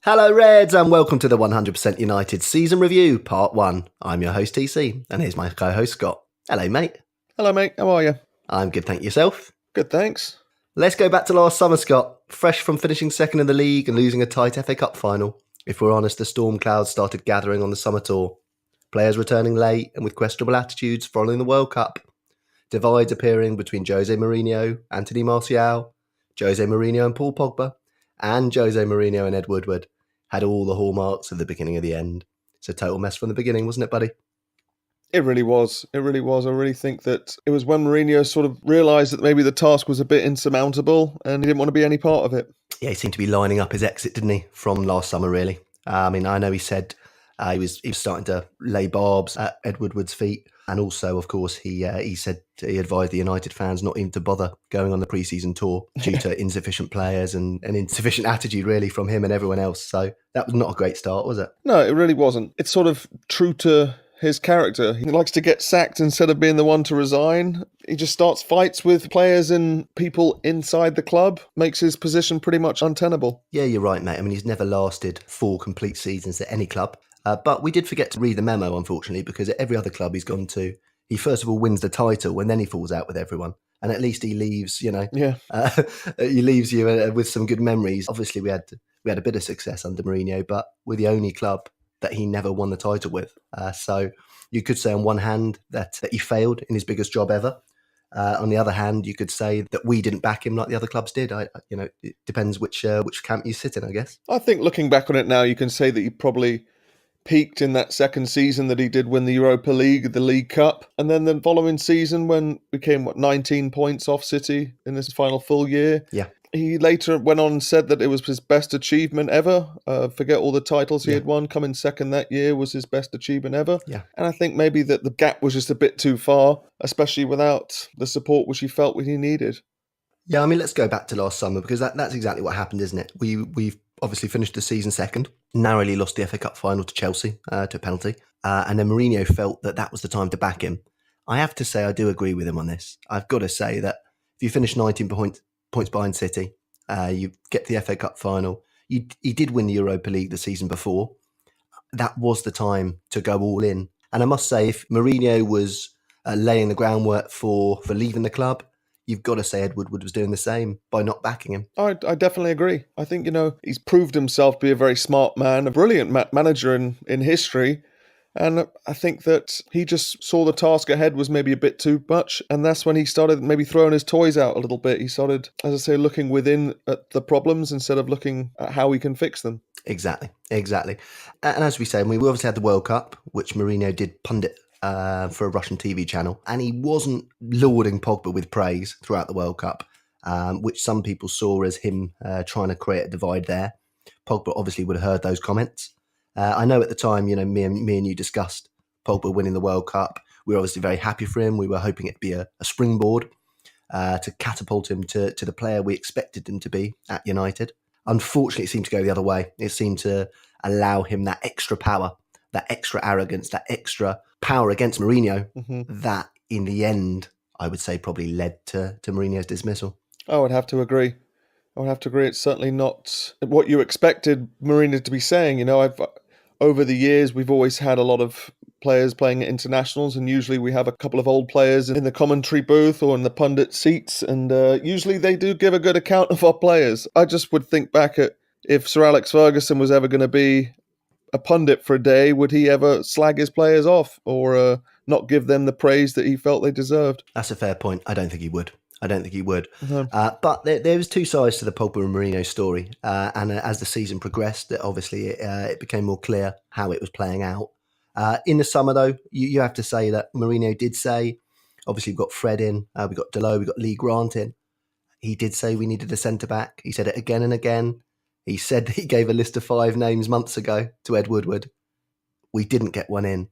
Hello Reds and welcome to the 100% United Season Review, Part 1. I'm your host TC and here's my co-host Scott. Hello mate. Hello mate, how are you? I'm good, thank you. Yourself? Good, thanks. Let's go back to last summer, Scott. Fresh from finishing second in the league and losing a tight FA Cup final. If we're honest, the storm clouds started gathering on the summer tour. Players returning late and with questionable attitudes following the World Cup. Divides appearing between Jose Mourinho, Anthony Martial, Jose Mourinho and Paul Pogba, and Jose Mourinho and Ed Woodward. Had all the hallmarks of the beginning of the end. It's a total mess from the beginning, wasn't it, buddy? It really was. I really think that it was when Mourinho sort of realised that maybe the task was a bit insurmountable and he didn't want to be any part of it. Yeah, he seemed to be lining up his exit, didn't he, from last summer, really. I know he said he was starting to lay barbs at Ed Woodward's feet. And also, of course, he said he advised the United fans not even to bother going on the pre-season tour due to insufficient players and an insufficient attitude, really, from him and everyone else. So that was not a great start, was it? No, it really wasn't. It's sort of true to his character. He likes to get sacked instead of being the one to resign. He just starts fights with players and people inside the club, makes his position pretty much untenable. Yeah, you're right, mate. I mean, he's never lasted 4 complete seasons at any club. But we did forget to read the memo, unfortunately, because at every other club he's gone to, he first of all wins the title and then he falls out with everyone. And at least he leaves, he leaves you with some good memories. Obviously, we had a bit of success under Mourinho, but we're the only club that he never won the title with. So you could say on one hand that he failed in his biggest job ever. On the other hand, you could say that we didn't back him like the other clubs did. It depends which camp you sit in, I guess. I think looking back on it now, you can say that he probably peaked in that second season that he did win the Europa League, the League Cup, and then the following season when we came 19 points off City in this final full year. Yeah. He later went on and said that it was his best achievement ever. Forget all the titles he had won. Coming second that year was his best achievement ever. Yeah. And I think maybe that the gap was just a bit too far, especially without the support which he felt he needed. Yeah, I mean, let's go back to last summer because that's exactly what happened, isn't it? We've obviously finished the season second, narrowly lost the FA Cup final to Chelsea to a penalty, and then Mourinho felt that was the time to back him. I have to say I do agree with him on this. I've got to say that if you finish 19 points behind City, you get to the FA Cup final, he did win the Europa League the season before. That was the time to go all in. And I must say, if Mourinho was laying the groundwork for leaving the club, you've got to say Ed Woodward was doing the same by not backing him. I definitely agree. I think, he's proved himself to be a very smart man, a brilliant manager in history. And I think that he just saw the task ahead was maybe a bit too much. And that's when he started maybe throwing his toys out a little bit. He started, as I say, looking within at the problems instead of looking at how he can fix them. Exactly. And as we say, we obviously had the World Cup, which Mourinho did pundit for a Russian TV channel, and he wasn't lauding Pogba with praise throughout the World Cup, which some people saw as him trying to create a divide there. Pogba obviously would have heard those comments. I know at the time, me and you discussed Pogba winning the World Cup. We were obviously very happy for him. We were hoping it'd be a springboard to catapult him to the player we expected him to be at United. Unfortunately, it seemed to go the other way. It seemed to allow him that extra power, that extra arrogance, that extra power against Mourinho, that in the end, I would say probably led to Mourinho's dismissal. I would have to agree. It's certainly not what you expected Mourinho to be saying. Over the years, we've always had a lot of players playing at internationals, and usually we have a couple of old players in the commentary booth or in the pundit seats, and usually they do give a good account of our players. I just would think back at if Sir Alex Ferguson was ever going to be a pundit for a day, would he ever slag his players off or not give them the praise that he felt they deserved? That's a fair point. I don't think he would. But there was two sides to the Pogba and Mourinho story. And as the season progressed, obviously it became more clear how it was playing out. In the summer, though, you have to say that Mourinho did say, obviously we've got Fred in, we've got Delot, we've got Lee Grant in. He did say we needed a centre-back. He said it again and again. He said he gave a list of 5 names months ago to Ed Woodward. We didn't get one in.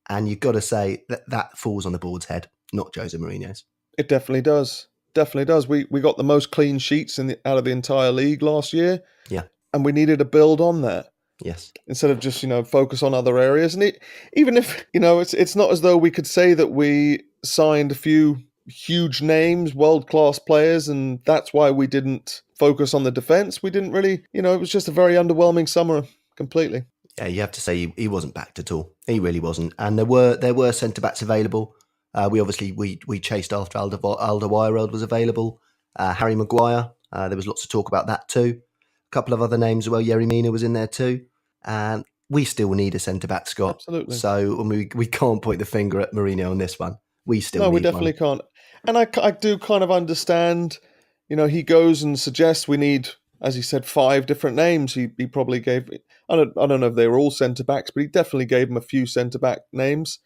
And you've got to say that falls on the board's head, not Jose Mourinho's. It definitely does. We got the most clean sheets out of the entire league last year. Yeah. And we needed to build on that. Yes. Instead of just, focus on other areas. And even if, it's not as though we could say that we signed a few huge names, world-class players, and that's why we didn't focus on the defence. We didn't really, it was just a very underwhelming summer completely. Yeah, you have to say he wasn't backed at all. He really wasn't. And there were centre backs available. We chased after Alderweireld was available. Harry Maguire. There was lots of talk about that too. A couple of other names as well. Yerry Mina was in there too. And we still need a centre back, Scott. Absolutely. So we can't point the finger at Mourinho on this one. We still No, need we definitely one. can't. And I do kind of understand, he goes and suggests we need, as he said, 5 different names. He probably gave, I don't know if they were all centre-backs, but he definitely gave them a few centre-back names.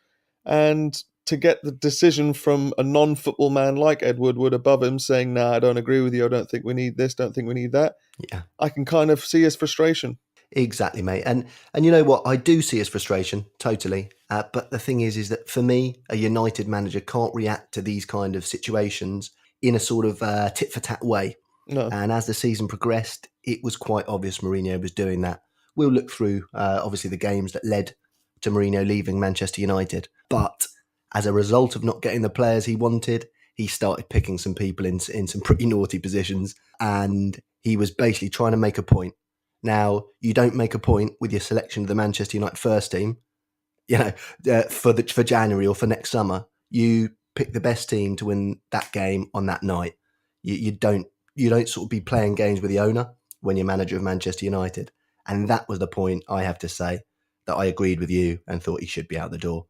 And to get the decision from a non-football man like Ed Woodward above him saying, nah, I don't agree with you, I don't think we need this, don't think we need that, Yeah. I can kind of see his frustration. Exactly, mate. And you know what? I do see his frustration, totally. But the thing is that for me, a United manager can't react to these kind of situations in a sort of tit-for-tat way. No. And as the season progressed, it was quite obvious Mourinho was doing that. We'll look through, obviously, the games that led to Mourinho leaving Manchester United. But as a result of not getting the players he wanted, he started picking some people in some pretty naughty positions. And he was basically trying to make a point. Now, you don't make a point with your selection of the Manchester United first team, for January or for next summer. You pick the best team to win that game on that night. You don't sort of be playing games with the owner when you're manager of Manchester United. And that was the point, I have to say, that I agreed with you and thought he should be out the door.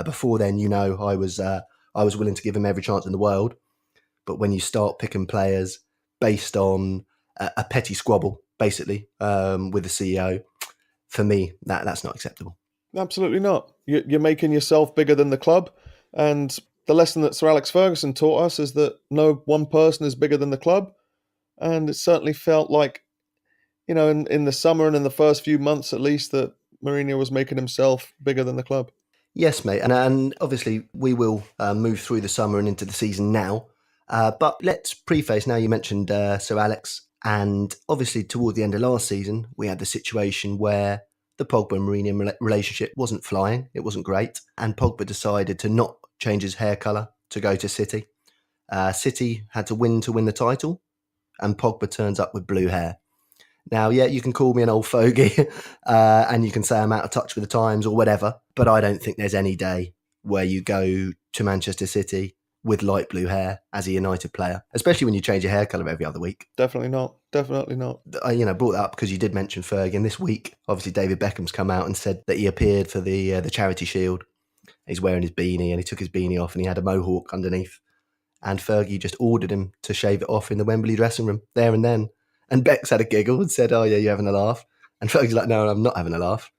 Before then, I was willing to give him every chance in the world. But when you start picking players based on a petty squabble, basically, with the CEO, for me, that's not acceptable. Absolutely not. You're making yourself bigger than the club. And the lesson that Sir Alex Ferguson taught us is that no one person is bigger than the club. And it certainly felt like, in the summer and in the first few months at least, that Mourinho was making himself bigger than the club. Yes, mate. And obviously, we will move through the summer and into the season now. But let's preface now, you mentioned Sir Alex. And obviously, toward the end of last season, we had the situation where the Pogba and Mourinho relationship wasn't flying. It wasn't great. And Pogba decided to not change his hair colour to go to City. City had to win the title. And Pogba turns up with blue hair. Now, yeah, you can call me an old fogey and you can say I'm out of touch with the times or whatever. But I don't think there's any day where you go to Manchester City with light blue hair as a United player, especially when you change your hair colour every other week. Definitely not. Definitely not. I brought that up because you did mention Fergie. And this week, obviously, David Beckham's come out and said that he appeared for the Charity Shield. He's wearing his beanie and he took his beanie off and he had a mohawk underneath. And Fergie just ordered him to shave it off in the Wembley dressing room there and then. And Bex had a giggle and said, oh, yeah, you're having a laugh. And Fergie's like, no, I'm not having a laugh.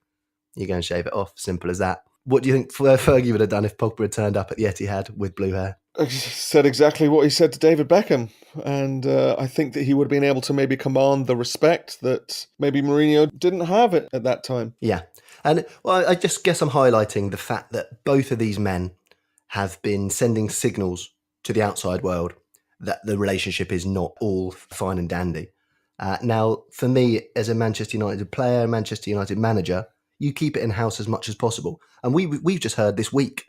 You go and shave it off. Simple as that. What do you think Fergie would have done if Pogba had turned up at the Etihad with blue hair? Said exactly what he said to David Beckham. And I think that he would have been able to maybe command the respect that maybe Mourinho didn't have it at that time. Yeah. And well, I just guess I'm highlighting the fact that both of these men have been sending signals to the outside world that the relationship is not all fine and dandy. Now, for me, as a Manchester United player, Manchester United manager, you keep it in-house as much as possible. And we've just heard this week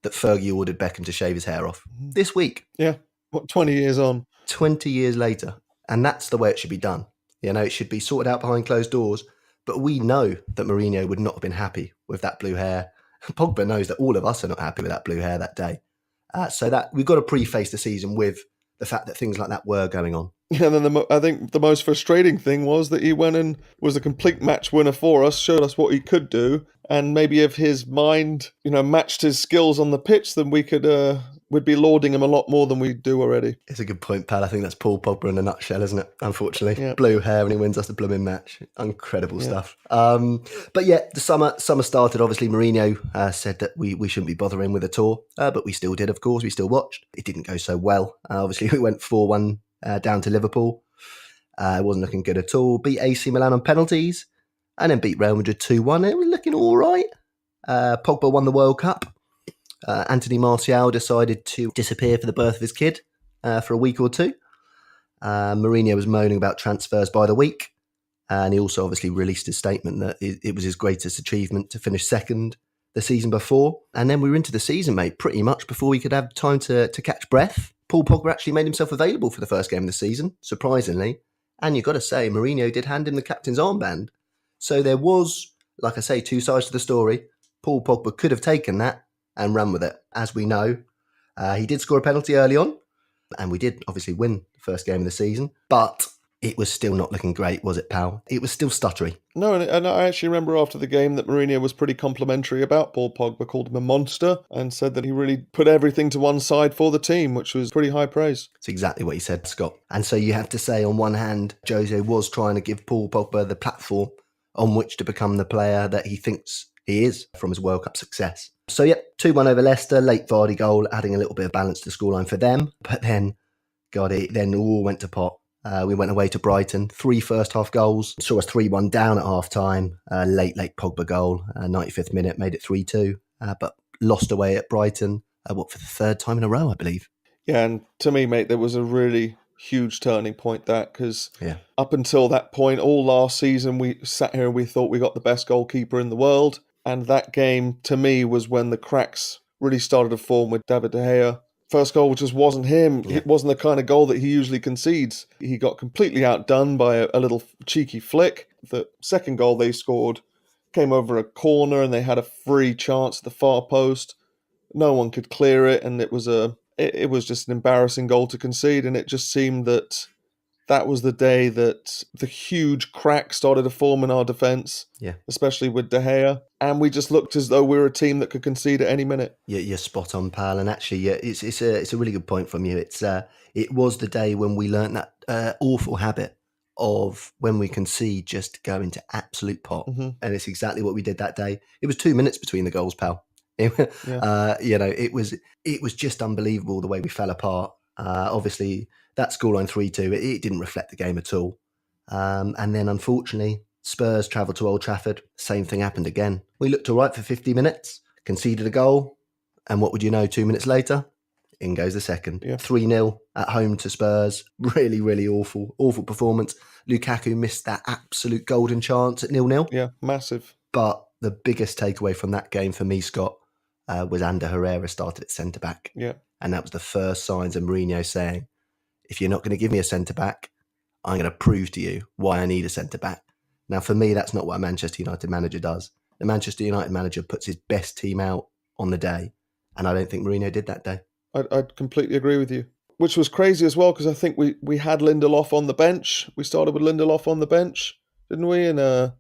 that Fergie ordered Beckham to shave his hair off. This week. Yeah. What, 20 years on? 20 years later. And that's the way it should be done. It should be sorted out behind closed doors. But we know that Mourinho would not have been happy with that blue hair. Pogba knows that all of us are not happy with that blue hair that day. So that we've got to preface the season with the fact that things like that were going on. And then I think the most frustrating thing was that he went and was a complete match winner for us, showed us what he could do, and maybe if his mind, matched his skills on the pitch, then we'd be lauding him a lot more than we do already. It's a good point, pal. I think that's Paul Pogba in a nutshell, isn't it? Unfortunately, yeah. Blue hair and he wins us the blooming match. Incredible stuff. But yeah, the summer started. Obviously, Mourinho said that we shouldn't be bothering with a tour, but we still did. Of course, we still watched. It didn't go so well. Obviously, we went 4-1 down to Liverpool. It wasn't looking good at all. Beat AC Milan on penalties, and then beat Real Madrid 2-1. It was looking all right. Pogba won the World Cup. Anthony Martial decided to disappear for the birth of his kid for a week or two. Mourinho was moaning about transfers by the week. And he also obviously released his statement that it was his greatest achievement to finish second, the season before. And then we were into the season, mate, pretty much before we could have time to catch breath. Paul Pogba actually made himself available for the first game of the season, surprisingly. And you've got to say, Mourinho did hand him the captain's armband. So there was, like I say, two sides to the story. Paul Pogba could have taken that and run with it. As we know, he did score a penalty early on, and we did obviously win the first game of the season. But it was still not looking great, was it, pal? It was still stuttery. No, and I actually remember after the game that Mourinho was pretty complimentary about Paul Pogba, called him a monster, and said that he really put everything to one side for the team, which was pretty high praise. It's exactly what he said, Scott. And so you have to say, on one hand, Jose was trying to give Paul Pogba the platform on which to become the player that he thinks he is from his World Cup success. So, yeah, 2-1 over Leicester, late Vardy goal, adding a little bit of balance to the scoreline for them. But then, God, it then all went to pot. We went away to Brighton, 3 first-half goals, saw us 3-1 down at half-time, late Pogba goal, 95th minute, made it 3-2, but lost away at Brighton, for the third time in a row, I believe. Yeah, and to me, mate, there was a really huge turning point, that, because up until that point, all last season, we sat here and we thought we got the best goalkeeper in the world, and that game, to me, was when the cracks really started to form with David De Gea. First goal just wasn't him. Yeah. It wasn't the kind of goal that he usually concedes. He got completely outdone by a little cheeky flick. The second goal they scored came over a corner and they had a free chance at the far post. No one could clear it, and it was just an embarrassing goal to concede, and it just seemed that was the day that the huge crack started to form in our defence, especially with De Gea. And we just looked as though we were a team that could concede at any minute. Yeah, you're spot on, pal. And actually, it's a really good point from you. It was the day when we learnt that awful habit of when we concede just go into absolute pot. Mm-hmm. And it's exactly what we did that day. It was 2 minutes between the goals, pal. It was just unbelievable the way we fell apart. Obviously, that scoreline 3-2, it didn't reflect the game at all. And then, unfortunately, Spurs travelled to Old Trafford. Same thing happened again. We looked all right for 50 minutes, conceded a goal, and what would you know, 2 minutes later, in goes the second. 3-0 at home to Spurs. Really, really awful performance. Lukaku missed that absolute golden chance at 0-0. Yeah, massive. But the biggest takeaway from that game for me, Scott, was Ander Herrera started at centre-back. Yeah. And that was the first signs of Mourinho saying, if you're not going to give me a centre-back, I'm going to prove to you why I need a centre-back. Now, for me, that's not what a Manchester United manager does. The Manchester United manager puts his best team out on the day, and I don't think Mourinho did that day. I'd completely agree with you. Which was crazy as well, because I think we had Lindelof on the bench. We started with Lindelof on the bench, didn't we? And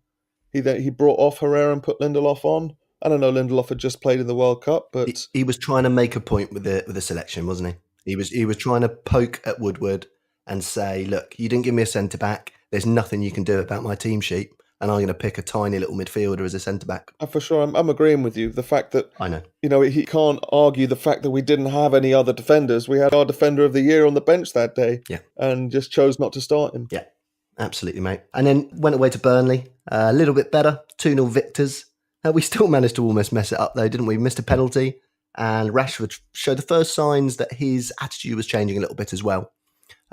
he brought off Herrera and put Lindelof on. I don't know, Lindelof had just played in the World Cup, but he was trying to make a point with the selection, wasn't he? He was trying to poke at Woodward and say, look, you didn't give me a centre-back. There's nothing you can do about my team sheet, and I'm going to pick a tiny little midfielder as a centre-back. For sure, I'm agreeing with you. The fact that, I know, he can't argue the fact that we didn't have any other defenders. We had our defender of the year on the bench that day, and just chose not to start him. Yeah, absolutely, mate. And then went away to Burnley, a little bit better, 2-0 victors. We still managed to almost mess it up, though, didn't we? Missed a penalty, and Rashford showed the first signs that his attitude was changing a little bit as well.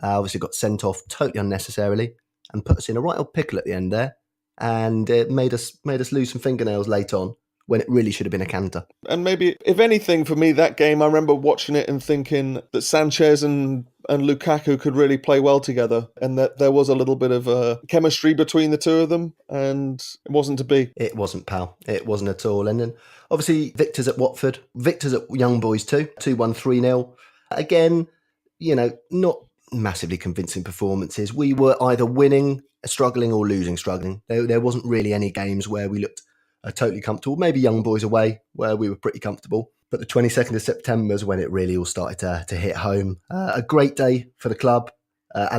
Obviously got sent off totally unnecessarily and put us in a right old pickle at the end there, and it made us lose some fingernails late on when it really should have been a canter. And maybe, if anything, for me, that game, I remember watching it and thinking that Sanchez and Lukaku could really play well together, and that there was a little bit of chemistry between the two of them, and it wasn't to be. It wasn't, pal. It wasn't at all. And then, obviously, victors at Watford, victors at Young Boys too, 2-1, 3-0. Again, not massively convincing performances. We were either winning, struggling, or losing, struggling. There wasn't really any games where we looked totally comfortable. Maybe Young Boys away, where we were pretty comfortable. But the 22nd of September is when it really all started to hit home. A great day for the club.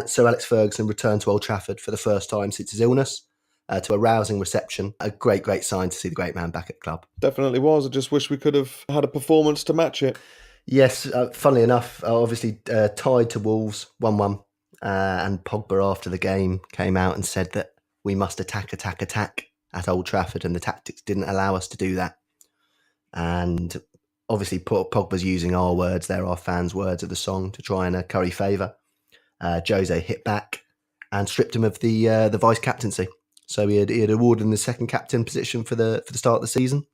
Sir Alex Ferguson returned to Old Trafford for the first time since his illness, to a rousing reception. A great sign to see the great man back at the club. Definitely was. I just wish we could have had a performance to match it. Yes, funnily enough, obviously tied to Wolves 1-1, and Pogba after the game came out and said that we must attack at Old Trafford, and the tactics didn't allow us to do that. And obviously Pogba's using our words, they're our fans' words of the song, to try and curry favour. Jose hit back and stripped him of the vice captaincy. So he had awarded him the second captain position for the start of the season.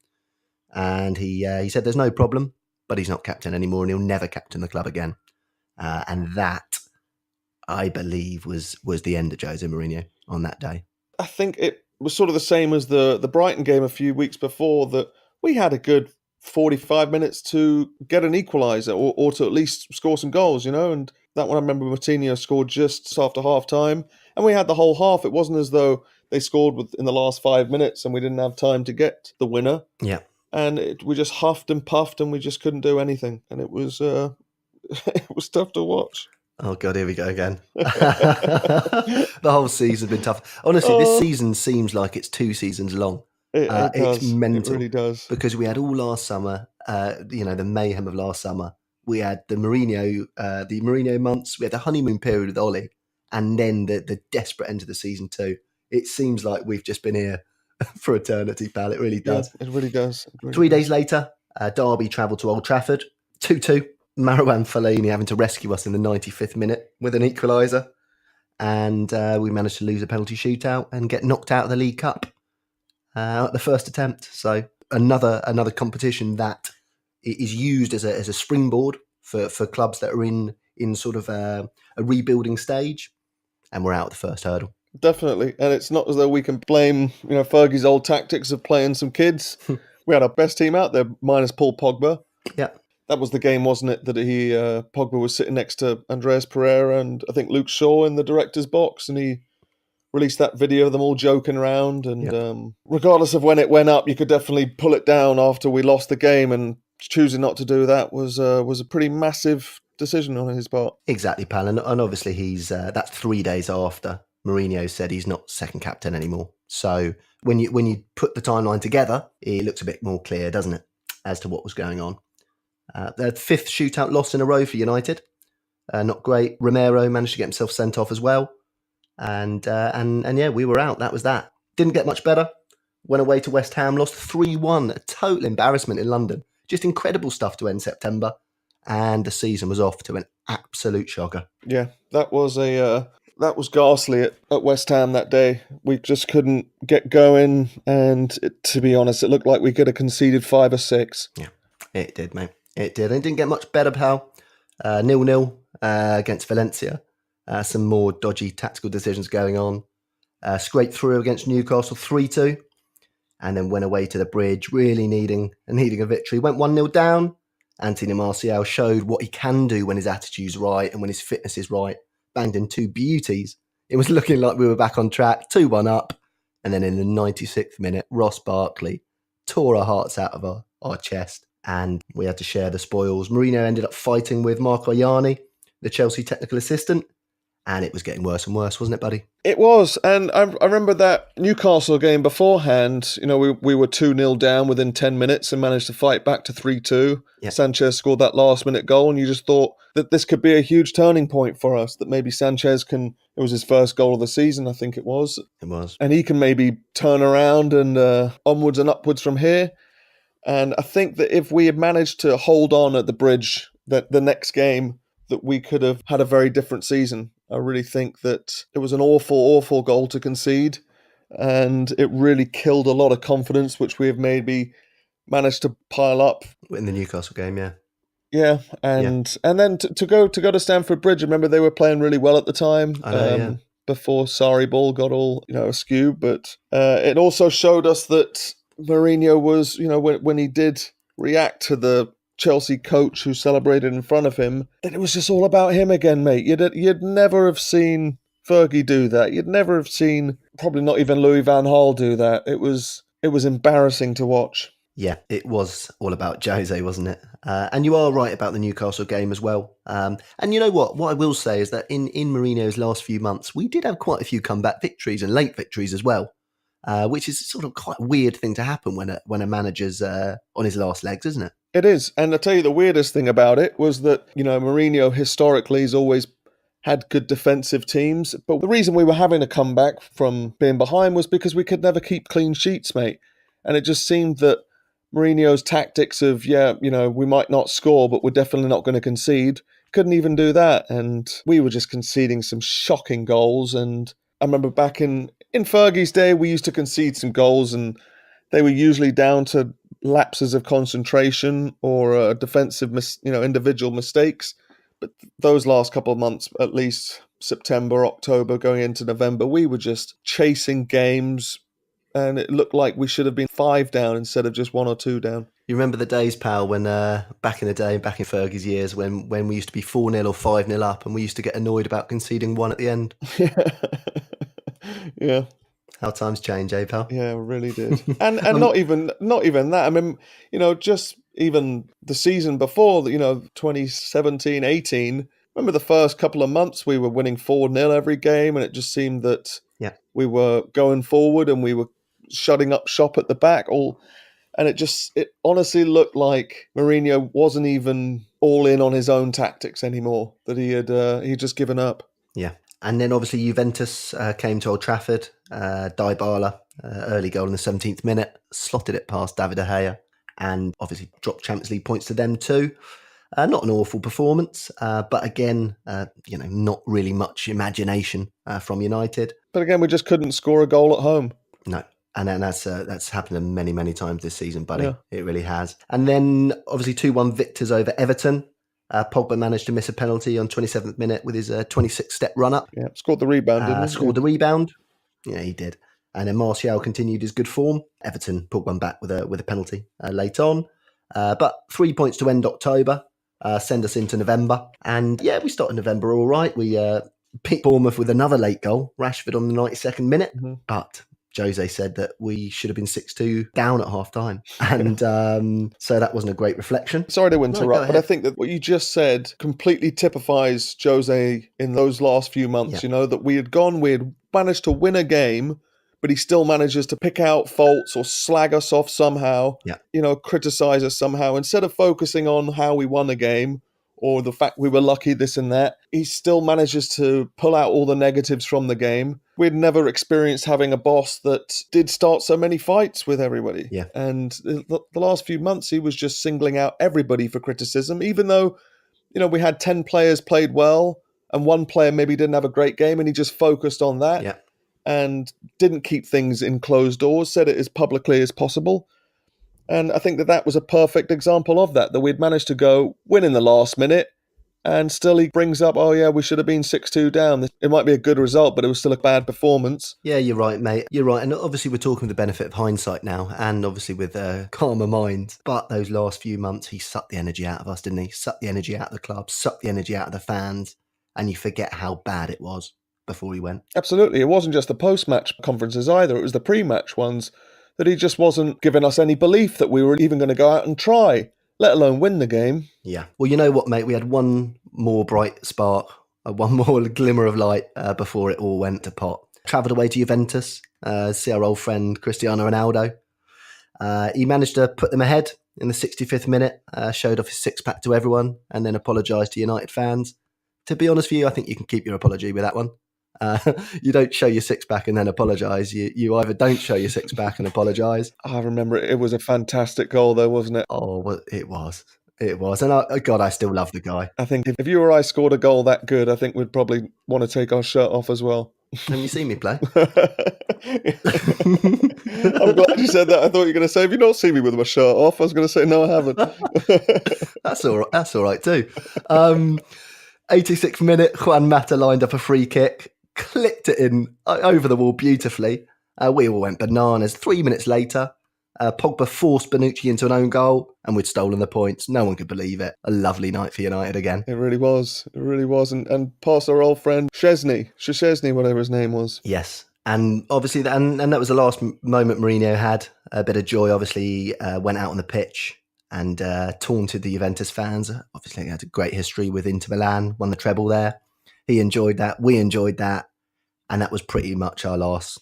And he said there's no problem, but he's not captain anymore and he'll never captain the club again. And that, I believe, was the end of Jose Mourinho on that day. I think it was sort of the same as the Brighton game a few weeks before, that we had a good 45 minutes to get an equaliser or to at least score some goals, and that one I remember Martinez scored just after half time and we had the whole half. It wasn't as though they scored in the last 5 minutes and we didn't have time to get the winner. Yeah. And we just huffed and puffed and we just couldn't do anything. And it was it was tough to watch. Oh, God, here we go again. The whole season's been tough. Honestly, this season seems like it's 2 seasons long. It does. It's mental. It really does. Because we had all last summer, the mayhem of last summer. We had the Mourinho months. We had the honeymoon period with Ollie. And then the desperate end of the season too. It seems like we've just been here for eternity, pal. It really does. Yeah, it really does. 3 days later, Derby travelled to Old Trafford. 2-2. Marouane Fellaini having to rescue us in the 95th minute with an equaliser. And we managed to lose a penalty shootout and get knocked out of the League Cup at the first attempt. So another competition that is used as a springboard for clubs that are in sort of a rebuilding stage. And we're out at the first hurdle. Definitely. And it's not as though we can blame, Fergie's old tactics of playing some kids. We had our best team out there, minus Paul Pogba. Yeah. That was the game, wasn't it, that Pogba was sitting next to Andreas Pereira and I think Luke Shaw in the director's box, and he released that video of them all joking around. And regardless of when it went up, you could definitely pull it down after we lost the game, and choosing not to do that was a pretty massive decision on his part. Exactly, pal. And obviously that's 3 days after Mourinho said he's not second captain anymore. So when you put the timeline together, it looks a bit more clear, doesn't it, as to what was going on. The 5th shootout loss in a row for United. Not great. Romero managed to get himself sent off as well. And yeah, we were out. That was that. Didn't get much better. Went away to West Ham, lost 3-1. A total embarrassment in London. Just incredible stuff to end September. And the season was off to an absolute shocker. Yeah, that was ghastly at West Ham that day. We just couldn't get going. And to be honest, it looked like we could have conceded 5 or 6. Yeah, it did, mate. It did. And it didn't get much better, pal. 0-0 against Valencia. Some more dodgy tactical decisions going on. Scraped through against Newcastle 3-2. And then went away to the Bridge, really needing a victory. Went 1-0 down. Anthony Martial showed what he can do when his attitude's right and when his fitness is right. Banged in 2 beauties. It was looking like we were back on track. 2-1 up. And then in the 96th minute, Ross Barkley tore our hearts out of our chest. And we had to share the spoils. Mourinho ended up fighting with Marco Ianni, the Chelsea technical assistant. And it was getting worse and worse, wasn't it, buddy? It was. And I remember that Newcastle game beforehand, we were 2-0 down within 10 minutes and managed to fight back to 3-2. Yeah. Sanchez scored that last minute goal, and you just thought that this could be a huge turning point for us, that maybe Sanchez it was his first goal of the season, I think it was. It was. And he can maybe turn around and onwards and upwards from here. And I think that if we had managed to hold on at the Bridge, that the next game, that we could have had a very different season. I really think that it was an awful, awful goal to concede, and it really killed a lot of confidence, which we have maybe managed to pile up In the Newcastle game, yeah. Yeah, and then to go to Stamford Bridge, I remember they were playing really well at the time. I know, Before Sarri ball got all askew, but it also showed us that Mourinho was, when he did react to the Chelsea coach who celebrated in front of him, that it was just all about him again, mate. You'd never have seen Fergie do that. You'd never have seen, probably not even Louis van Gaal do that. It was embarrassing to watch. Yeah, it was all about Jose, wasn't it? And you are right about the Newcastle game as well. And you know what? What I will say is that in Mourinho's last few months, we did have quite a few comeback victories and late victories as well, which is sort of quite a weird thing to happen when a manager's on his last legs, isn't it? It is. And I'll tell you the weirdest thing about it was that, Mourinho historically has always had good defensive teams. But the reason we were having a comeback from being behind was because we could never keep clean sheets, mate. And it just seemed that Mourinho's tactics of, we might not score, but we're definitely not going to concede, couldn't even do that. And we were just conceding some shocking goals. And I remember back in Fergie's day, we used to concede some goals and they were usually down to lapses of concentration or defensive, individual mistakes. But those last couple of months, at least September, October, going into November, we were just chasing games, and it looked like we should have been 5 down instead of just 1 or 2 down. You remember the days, pal, when back in the day, back in Fergie's years, when we used to be 4-0 or 5-0 up, and we used to get annoyed about conceding 1 at the end? Yeah. How times change, eh, pal? Yeah, really did. And not even that. I mean, just even the season before, 2017, 18. Remember the first couple of months we were winning 4-0 every game, and it just seemed that we were going forward and we were shutting up shop at the back. And it honestly looked like Mourinho wasn't even all in on his own tactics anymore. That he'd just given up. Yeah. And then obviously Juventus came to Old Trafford. Dybala, early goal in the 17th minute, slotted it past David De Gea, and obviously dropped Champions League points to them too. Not an awful performance, but again, not really much imagination from United. But again, we just couldn't score a goal at home. No. And then that's happened many, many times this season, buddy. Yeah. It really has. And then obviously 2-1 victors over Everton. Pogba managed to miss a penalty on 27th minute with his 26-step run-up. Yeah, scored the rebound, didn't he? Scored the rebound. Yeah, he did. And then Martial continued his good form. Everton pulled one back with a penalty late on. But 3 points to end October, send us into November. And yeah, we started November all right. We picked Bournemouth with another late goal, Rashford on the 92nd minute. Mm-hmm. But Jose said that we should have been 6-2 down at half-time. And so that wasn't a great reflection. Sorry to interrupt, but I think that what you just said completely typifies Jose in those last few months, that we had managed to win a game, but he still manages to pick out faults or slag us off somehow, criticize us somehow. Instead of focusing on how we won a game or the fact we were lucky, this and that, he still manages to pull out all the negatives from the game. We'd never experienced having a boss that did start so many fights with everybody. Yeah. And the last few months, he was just singling out everybody for criticism, even though, we had 10 players played well and one player maybe didn't have a great game, and he just focused on that and didn't keep things in closed doors, said it as publicly as possible. And I think that was a perfect example of that we'd managed to go win in the last minute, and still he brings up, we should have been 6-2 down. It might be a good result, but it was still a bad performance. Yeah, you're right, mate. You're right. And obviously we're talking with the benefit of hindsight now, and obviously with calmer minds. But those last few months, he sucked the energy out of us, didn't he? Sucked the energy out of the club, sucked the energy out of the fans, and you forget how bad it was before he went. Absolutely. It wasn't just the post-match conferences either. It was the pre-match ones that he just wasn't giving us any belief that we were even going to go out and try, let alone win the game. Yeah. Well, you know what, mate? We had one more bright spark, one more glimmer of light before it all went to pot. Travelled away to Juventus, see our old friend Cristiano Ronaldo. He managed to put them ahead in the 65th minute, showed off his six-pack to everyone, and then apologised to United fans. To be honest with you, I think you can keep your apology with that one. You don't show your six-pack and then apologise. You either don't show your six-pack and apologise. I remember it was a fantastic goal though, wasn't it? Oh, well, it was. It was. And I still love the guy. I think if you or I scored a goal that good, I think we'd probably want to take our shirt off as well. Have you seen me play? I'm glad you said that. I thought you were going to say, have you not seen me with my shirt off? I was going to say, no, I haven't. That's all right. That's all right too. 86th minute, Juan Mata lined up a free kick, clipped it in over the wall beautifully. We all went bananas. 3 minutes later, Pogba forced Bonucci into an own goal, and we'd stolen the points. No one could believe it. A lovely night for United again. It really was. It really was. And past our old friend Szczesny, whatever his name was. Yes. And obviously, and that was the last moment Mourinho had. A bit of joy, obviously, went out on the pitch and taunted the Juventus fans. Obviously, he had a great history with Inter Milan, won the treble there. He enjoyed that. We enjoyed that. And that was pretty much our last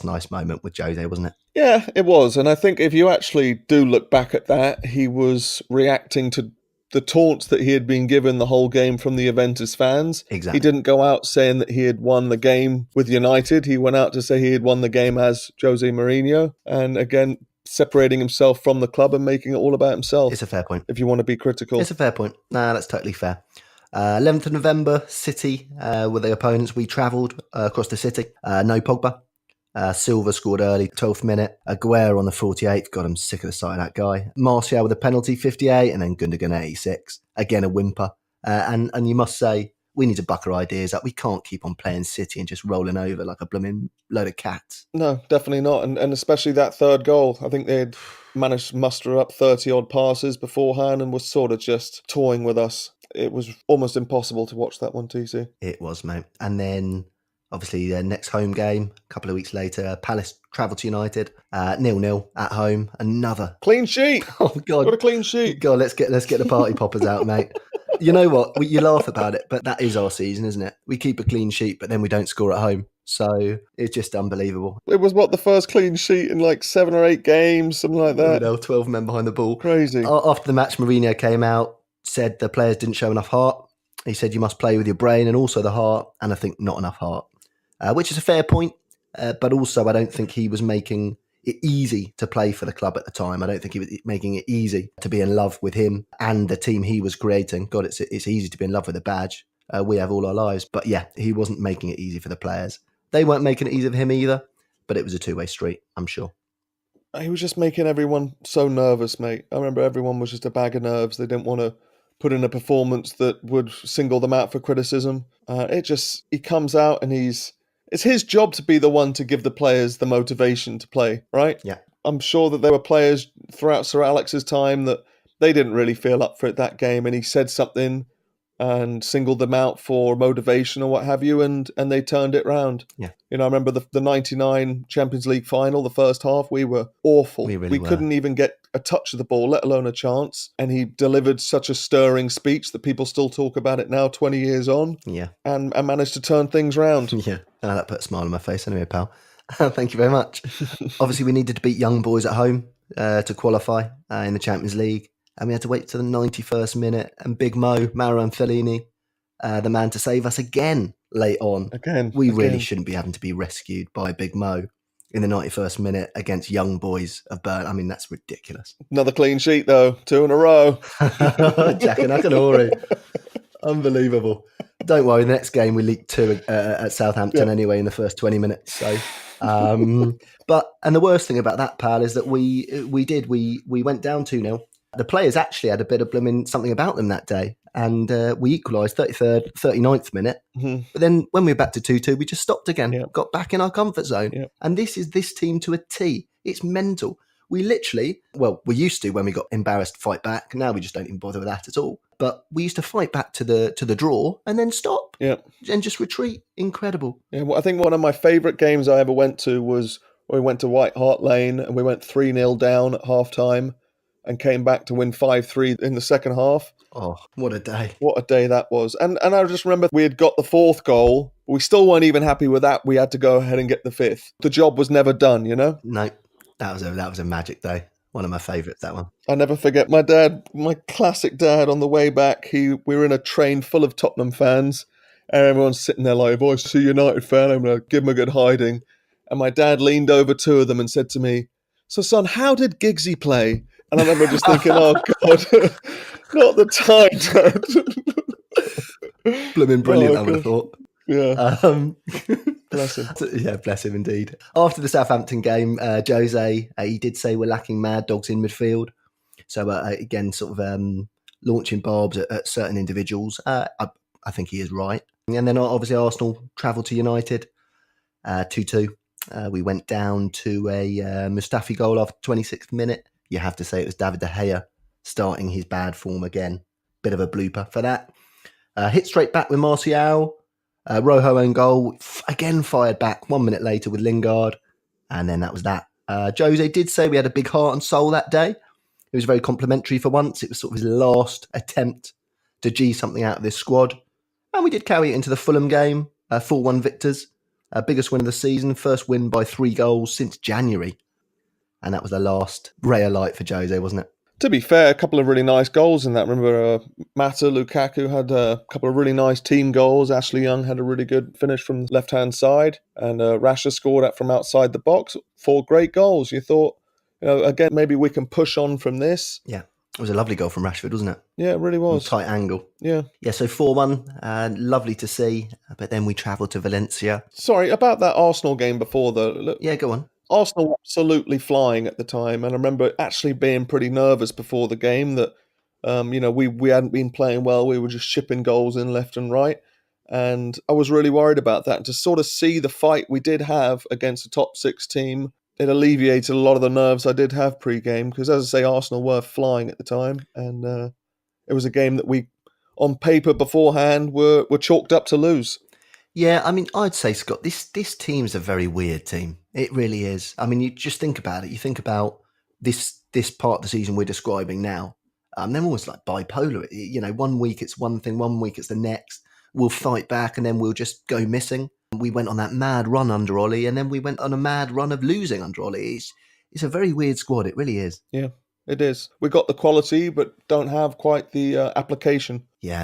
nice moment with Jose, wasn't it? Yeah, it was. And I think if you actually do look back at that, he was reacting to the taunts that he had been given the whole game from the Juventus fans. Exactly. He didn't go out saying that he had won the game with United. He went out to say he had won the game as Jose Mourinho. And again, separating himself from the club and making it all about himself. It's a fair point. If you want to be critical. It's a fair point. Nah, that's totally fair. 11th of November, City were the opponents. We travelled across the city. No Pogba. Silva scored early, 12th minute. Aguero on the 48th. God, I'm sick of the sight of that guy. Martial with a penalty, 58, and then Gundogan, 86. Again, a whimper. And you must say, we need to buck our ideas up. We can't keep on playing City and just rolling over like a blooming load of cats. No, definitely not. And especially that third goal. I think they'd managed to muster up 30-odd passes beforehand and was sort of just toying with us. It was almost impossible to watch that one, TC. It was, mate. And then, obviously, their next home game, a couple of weeks later, Palace travel to United, 0-0 at home. Another clean sheet. Oh God, got a clean sheet. God, let's get the party poppers out, mate. You know what? You laugh about it, but that is our season, isn't it? We keep a clean sheet, but then we don't score at home. So it's just unbelievable. It was the first clean sheet in like 7 or 8 games, something like that. 12 men behind the ball. Crazy. After the match, Mourinho came out, said the players didn't show enough heart. He said you must play with your brain and also the heart, and I think not enough heart, which is a fair point. But also, I don't think he was making it easy to play for the club at the time. I don't think he was making it easy to be in love with him and the team he was creating. God, it's easy to be in love with a badge. We have all our lives. But yeah, he wasn't making it easy for the players. They weren't making it easy for him either, but it was a two-way street, I'm sure. He was just making everyone so nervous, mate. I remember everyone was just a bag of nerves. They didn't want to put in a performance that would single them out for criticism. He comes out and it's his job to be the one to give the players the motivation to play, right? Yeah. I'm sure that there were players throughout Sir Alex's time that they didn't really feel up for it that game, and he said something and singled them out for motivation or what have you, and they turned it round. Yeah. You know, I remember the 99 Champions League final, the first half, we were awful. We were. Couldn't even get a touch of the ball, let alone a chance. And he delivered such a stirring speech that people still talk about it now, 20 years on. Yeah. And managed to turn things round. Yeah. That put a smile on my face anyway, pal. Thank you very much. Obviously, we needed to beat Young Boys at home to qualify in the Champions League. And we had to wait to the 91st minute. And Big Mo, Marouane Fellaini, the man to save us again late on. We really shouldn't be having to be rescued by Big Mo in the 91st minute against Young Boys of Bern. I mean, that's ridiculous. Another clean sheet, though. 2 in a row. Jack and Akinori. Unbelievable. Don't worry, the next game we leaked 2 at Southampton anyway in the first 20 minutes. So, and the worst thing about that, pal, is that we went down 2-0. The players actually had a bit of blooming something about them that day. And we equalised 33rd, 39th minute. Mm-hmm. But then when we were back to 2-2, we just stopped again, got back in our comfort zone. Yep. And this is this team to a T. It's mental. We literally, we used to when we got embarrassed fight back. Now we just don't even bother with that at all. But we used to fight back to the draw and then stop and just retreat. Incredible. Yeah, well, I think one of my favourite games I ever went to was when we went to White Hart Lane and we went 3-0 down at half-time and came back to win 5-3 in the second half. Oh, what a day. What a day that was. And I just remember we had got the 4th goal. We still weren't even happy with that. We had to go ahead and get the 5th. The job was never done, you know? No, that was a magic day. One of my favourites, that one. I never forget my dad, my classic dad on the way back. We were in a train full of Tottenham fans and everyone's sitting there like, if I see a United fan, I'm going to give him a good hiding. And my dad leaned over 2 of them and said to me, so son, how did Giggsy play? And I remember just thinking, oh God, not the time, Dad. Blooming brilliant, I would have thought. Yeah. Bless him. Yeah, bless him indeed. After the Southampton game, Jose, he did say we're lacking mad dogs in midfield. So again, sort of launching barbs at certain individuals. I think he is right. And then obviously Arsenal travelled to United, 2-2. We went down to a Mustafi goal after 26th minute. You have to say it was David De Gea starting his bad form again. Bit of a blooper for that. Hit straight back with Martial. Rojo own goal. Again fired back 1 minute later with Lingard. And then that was that. Jose did say we had a big heart and soul that day. It was very complimentary for once. It was sort of his last attempt to G something out of this squad. And we did carry it into the Fulham game. 4-1 victors. Biggest win of the season. First win by 3 goals since January. And that was the last ray of light for Jose, wasn't it? To be fair, a couple of really nice goals in that. Remember, Mata, Lukaku had a couple of really nice team goals. Ashley Young had a really good finish from the left-hand side. And Rasha scored out from outside the box. 4 great goals. You thought, again, maybe we can push on from this. Yeah. It was a lovely goal from Rashford, wasn't it? Yeah, it really From a was. tight angle. Yeah. Yeah, so 4-1, lovely to see. But then we travelled to Valencia. Sorry, about that Arsenal game before, though. Look, Yeah, go on. Arsenal were absolutely flying at the time, and I remember actually being pretty nervous before the game that, we hadn't been playing well. We were just shipping goals in left and right, and I was really worried about that. And to sort of see the fight we did have against a top six team, it alleviated a lot of the nerves I did have pre-game because, as I say, Arsenal were flying at the time, and it was a game that we, on paper beforehand, were chalked up to lose. Yeah, I mean, I'd say, Scott, this team's a very weird team. It really is. I mean, you just think about it. You think about this part of the season we're describing now. They're almost like bipolar. You know, one week it's one thing, one week it's the next. We'll fight back and then we'll just go missing. We went on that mad run under Ollie and then we went on a mad run of losing under Ollie. It's a very weird squad. It really is. Yeah, it is. We got the quality, but don't have quite the application. Yeah,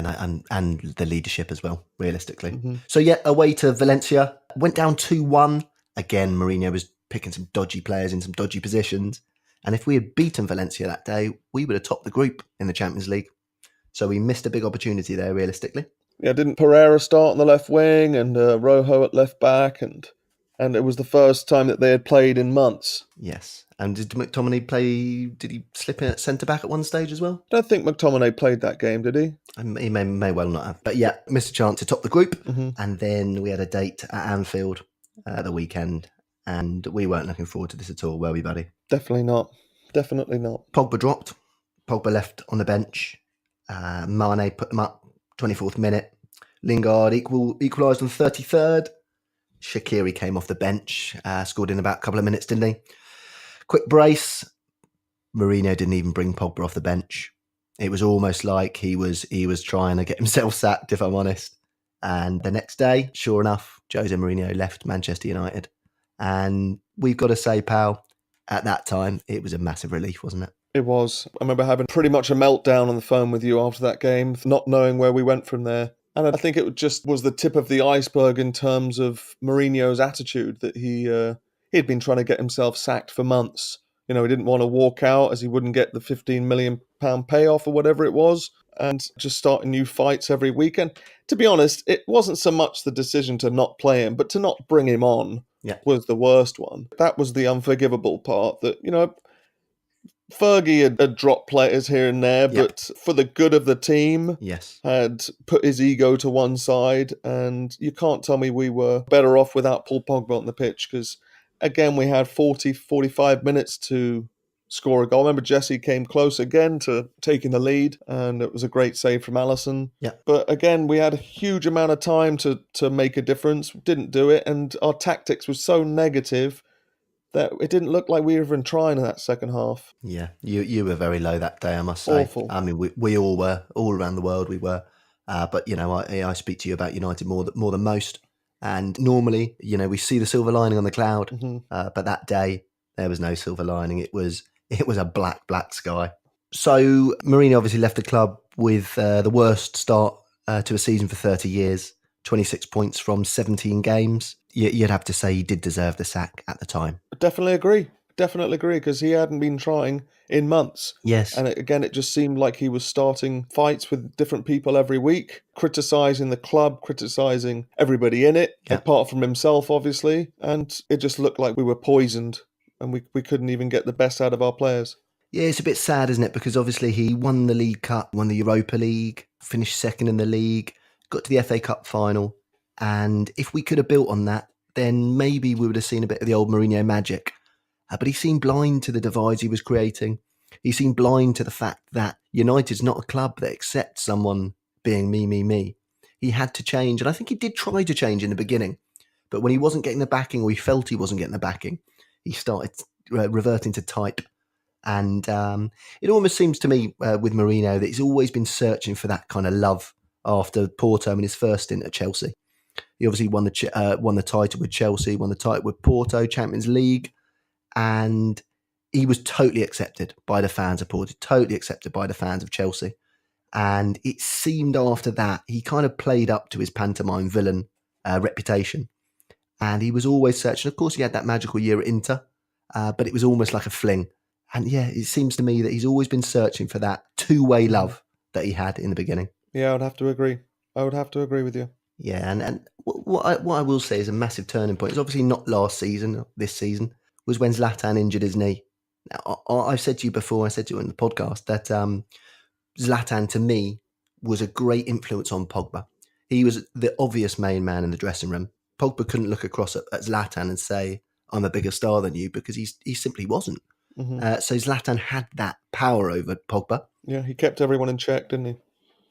and the leadership as well, realistically. Mm-hmm. So, yeah, away to Valencia. Went down 2-1. Again, Mourinho was picking some dodgy players in some dodgy positions. And if we had beaten Valencia that day, we would have topped the group in the Champions League. So we missed a big opportunity there, realistically. Yeah, didn't Pereira start on the left wing and Rojo at left back, and it was the first time that they had played in months. Yes. And did McTominay play? Did he slip in at centre back at one stage as well? I don't think McTominay played that game, did he? He may well not have. But yeah, missed a chance to top the group. Mm-hmm. And then we had a date at Anfield the weekend. And we weren't looking forward to this at all, were we, buddy? Definitely not. Definitely not. Pogba dropped. Pogba left on the bench. Mane put them up, 24th minute. Lingard equalised on 33rd. Shaqiri came off the bench, scored in about a couple of minutes, didn't he? Quick brace. Mourinho didn't even bring Pogba off the bench. It was almost like he was trying to get himself sacked, if I'm honest. And the next day, sure enough, Jose Mourinho left Manchester United. And we've got to say, pal, at that time, it was a massive relief, wasn't it? It was. I remember having pretty much a meltdown on the phone with you after that game, not knowing where we went from there. And I think it just was the tip of the iceberg in terms of Mourinho's attitude that he had been trying to get himself sacked for months. You know, he didn't want to walk out as he wouldn't get the £15 million payoff or whatever it was, and just starting new fights every weekend. To be honest, it wasn't so much the decision to not play him, but to not bring him on was the worst one. That was the unforgivable part that, you know, Fergie had dropped players here and there, but for the good of the team, had put his ego to one side, and you can't tell me we were better off without Paul Pogba on the pitch, because, again, we had 45 minutes to score a goal. I remember Jesse came close again to taking the lead, and it was a great save from Alisson. Yeah. But, again, we had a huge amount of time to make a difference, didn't do it, and our tactics was so negative that it didn't look like we were even trying in that second half. Yeah, you were very low that day, I must say. Awful. I mean, we all were, all around the world we were. But, you know, I speak to you about United more than most. And normally, you know, we see the silver lining on the cloud. Mm-hmm. But that day, there was no silver lining. It was a black sky. So Mourinho obviously left the club with the worst start to a season for 30 years, 26 points from 17 games. You'd have to say he did deserve the sack at the time. Definitely agree, because he hadn't been trying in months. Yes. And it just seemed like he was starting fights with different people every week, criticising the club, criticising everybody in it, apart from himself, obviously. And it just looked like we were poisoned, and we couldn't even get the best out of our players. Yeah, it's a bit sad, isn't it? Because obviously he won the League Cup, won the Europa League, finished second in the league, got to the FA Cup final. And if we could have built on that, then maybe we would have seen a bit of the old Mourinho magic. But he seemed blind to the divides he was creating. He seemed blind to the fact that United's not a club that accepts someone being me. He had to change. And I think he did try to change in the beginning. But when he wasn't getting the backing, or he felt he wasn't getting the backing, he started reverting to type. And it almost seems to me with Mourinho that he's always been searching for that kind of love after Porto in his first stint at Chelsea. He obviously won the title with Chelsea, won the title with Porto, Champions League, and he was totally accepted by the fans of Porto, totally accepted by the fans of Chelsea. And it seemed after that he kind of played up to his pantomime villain reputation. And he was always searching. Of course, he had that magical year at Inter, but it was almost like a fling. And yeah, it seems to me that he's always been searching for that two-way love that he had in the beginning. Yeah, I would have to agree. I would have to agree with you. Yeah, and what I will say is a massive turning point. It's obviously not last season, this season, was when Zlatan injured his knee. Now, I've said to you before, I said to you in the podcast, that Zlatan, to me, was a great influence on Pogba. He was the obvious main man in the dressing room. Pogba couldn't look across at Zlatan and say, I'm a bigger star than you, because he simply wasn't. So Zlatan had that power over Pogba. Yeah, he kept everyone in check, didn't he?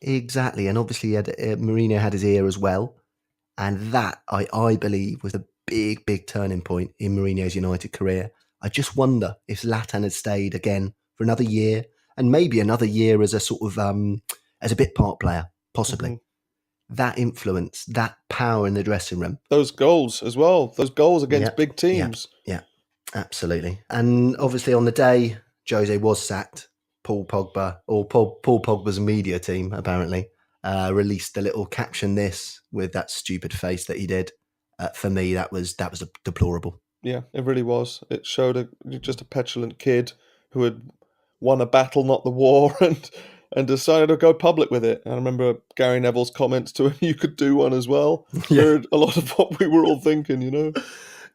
Exactly. And obviously Mourinho had his ear as well. And that, I believe, was a big, big turning point in Mourinho's United career. I just wonder if Zlatan had stayed again for another year, and maybe another year as a sort of as a bit part player, possibly. That influence, that power in the dressing room. Those goals as well. Those goals against big teams. Yeah, absolutely. And obviously on the day Jose was sacked, Paul Pogba's media team apparently released a little caption this with that stupid face that he did. For me, that was deplorable. Yeah, it really was. It showed just a petulant kid who had won a battle, not the war, and decided to go public with it. And I remember Gary Neville's comments to him, you could do one as well. Yeah. Heard a lot of what we were all thinking, you know?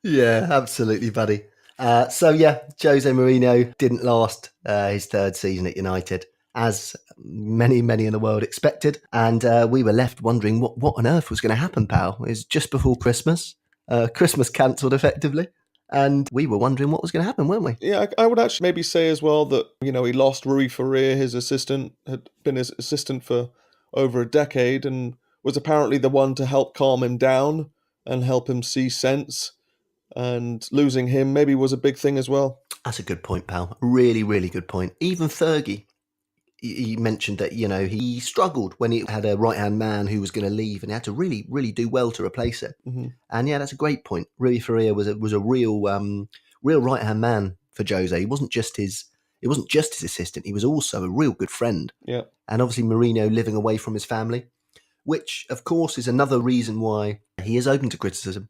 Yeah, absolutely, buddy. So yeah, Jose Mourinho didn't last his third season at United, as many in the world expected. And we were left wondering what on earth was going to happen, pal. It was just before Christmas. Christmas cancelled effectively. And we were wondering what was going to happen, weren't we? Yeah, I would actually maybe say as well that, he lost Rui Faria, his assistant, had been his assistant for over a decade and was apparently the one to help calm him down and help him see sense. And losing him maybe was a big thing as well. That's a good point, pal. Really, really good point. Even Fergie, he mentioned that, he struggled when he had a right-hand man who was going to leave and he had to really, really do well to replace it. And yeah, that's a great point. Rui Faria was a real right-hand man for Jose. It wasn't just his assistant. He was also a real good friend. Yeah. And obviously Mourinho living away from his family, which of course is another reason why he is open to criticism,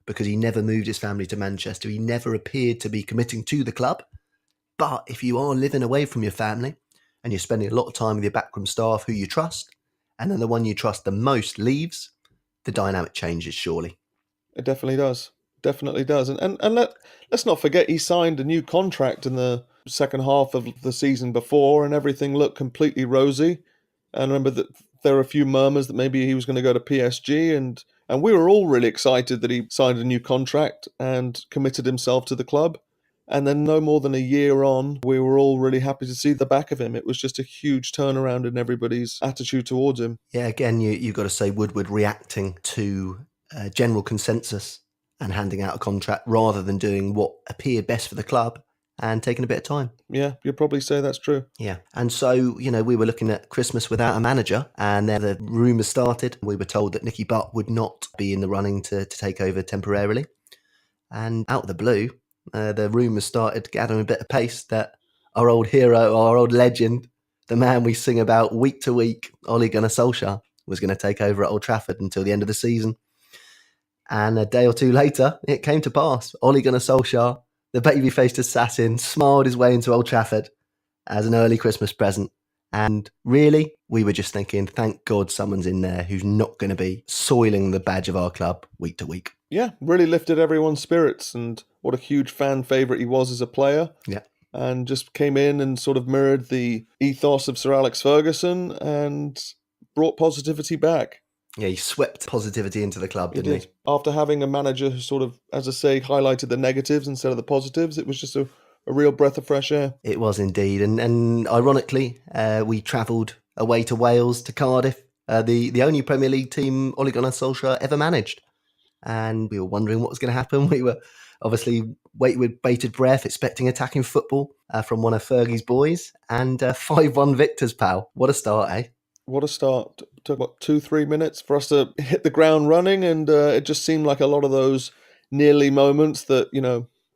because he never moved his family to Manchester. He never appeared to be committing to the club. But if you are living away from your family and you're spending a lot of time with your backroom staff who you trust, and then the one you trust the most leaves, the dynamic changes, surely. It definitely does. Definitely does. And let's not forget he signed a new contract in the second half of the season before and everything looked completely rosy. And remember that there were a few murmurs that maybe he was going to go to PSG and we were all really excited that he signed a new contract and committed himself to the club. And then no more than a year on, we were all really happy to see the back of him. It was just a huge turnaround in everybody's attitude towards him. Yeah, again, you've got to say Woodward reacting to general consensus and handing out a contract rather than doing what appeared best for the club and taking a bit of time. Yeah, you'd probably say that's true. Yeah. And so, we were looking at Christmas without a manager, and then the rumours started. We were told that Nicky Butt would not be in the running to take over temporarily. And out of the blue, the rumours started gathering a bit of pace that our old hero, our old legend, the man we sing about week to week, Ole Gunnar Solskjaer, was going to take over at Old Trafford until the end of the season. And a day or two later, it came to pass. Ole Gunnar Solskjaer, the baby-faced assassin, smiled his way into Old Trafford as an early Christmas present. And really, we were just thinking, thank God someone's in there who's not going to be soiling the badge of our club week to week. Yeah, really lifted everyone's spirits, and what a huge fan favourite he was as a player. Yeah. And just came in and sort of mirrored the ethos of Sir Alex Ferguson and brought positivity back. Yeah, he swept positivity into the club, didn't he? After having a manager who sort of, as I say, highlighted the negatives instead of the positives, it was just a real breath of fresh air. It was indeed. And ironically, we travelled away to Wales, to Cardiff, the only Premier League team Ole Gunnar Solskjaer ever managed. And we were wondering what was going to happen. We were obviously waiting with bated breath, expecting attacking football from one of Fergie's boys. And 5-1 victors, pal. What a start, eh? What a start. It took, 2-3 minutes for us to hit the ground running, and it just seemed like a lot of those nearly moments that,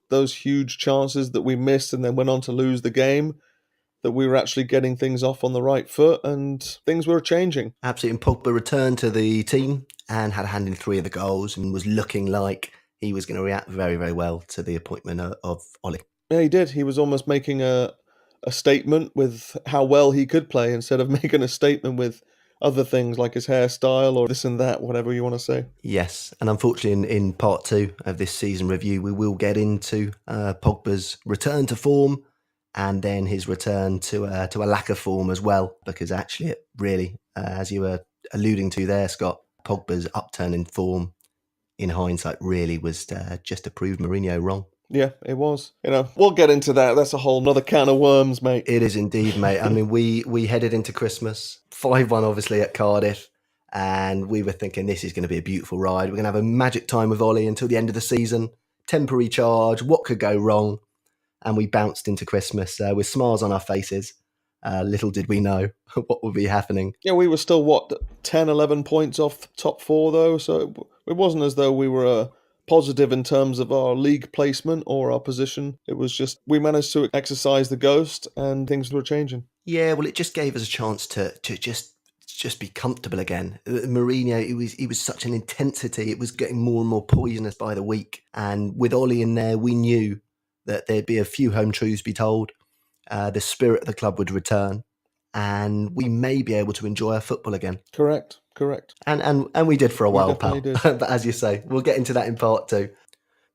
those huge chances that we missed and then went on to lose the game, that we were actually getting things off on the right foot and things were changing. Absolutely. And Pogba returned to the team and had a hand in 3 of the goals and was looking like he was going to react very, very well to the appointment of Ole. Yeah, he did. He was almost making a statement with how well he could play instead of making a statement with other things like his hairstyle or this and that, whatever you want to say. Yes, and unfortunately in part 2 of this season review, we will get into Pogba's return to form and then his return to a lack of form as well, because actually it really, as you were alluding to there, Scott, Pogba's upturn in form in hindsight really was just to prove Mourinho wrong. Yeah, it was. We'll get into that. That's a whole nother can of worms, mate. It is indeed, mate. I mean, we headed into Christmas, 5-1 obviously at Cardiff, and we were thinking this is going to be a beautiful ride. We're going to have a magic time with Ollie until the end of the season. Temporary charge, what could go wrong? And we bounced into Christmas with smiles on our faces. Little did we know what would be happening. Yeah, we were still, 10, 11 points off the top 4, though, so it wasn't as though we were positive in terms of our league placement or our position. It was just we managed to exercise the ghost and things were changing. Yeah, well, it just gave us a chance to just be comfortable again. Mourinho, he was such an intensity. It was getting more and more poisonous by the week. And with Ollie in there, we knew that there'd be a few home truths be told. The spirit of the club would return, and we may be able to enjoy our football again. Correct. And we did for a while, pal. Did. But as you say, we'll get into that in part 2.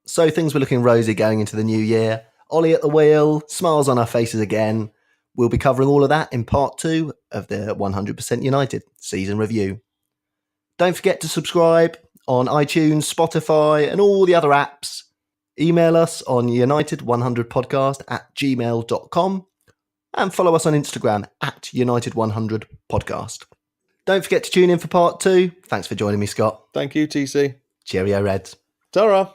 So things were looking rosy going into the new year. Ollie at the wheel, smiles on our faces again. We'll be covering all of that in part 2 of the 100% United season review. Don't forget to subscribe on iTunes, Spotify, and all the other apps. Email us on united100podcast@gmail.com and follow us on Instagram @united100podcast. Don't forget to tune in for part 2. Thanks for joining me, Scott. Thank you, TC. Cheerio, Reds. Ta-ra.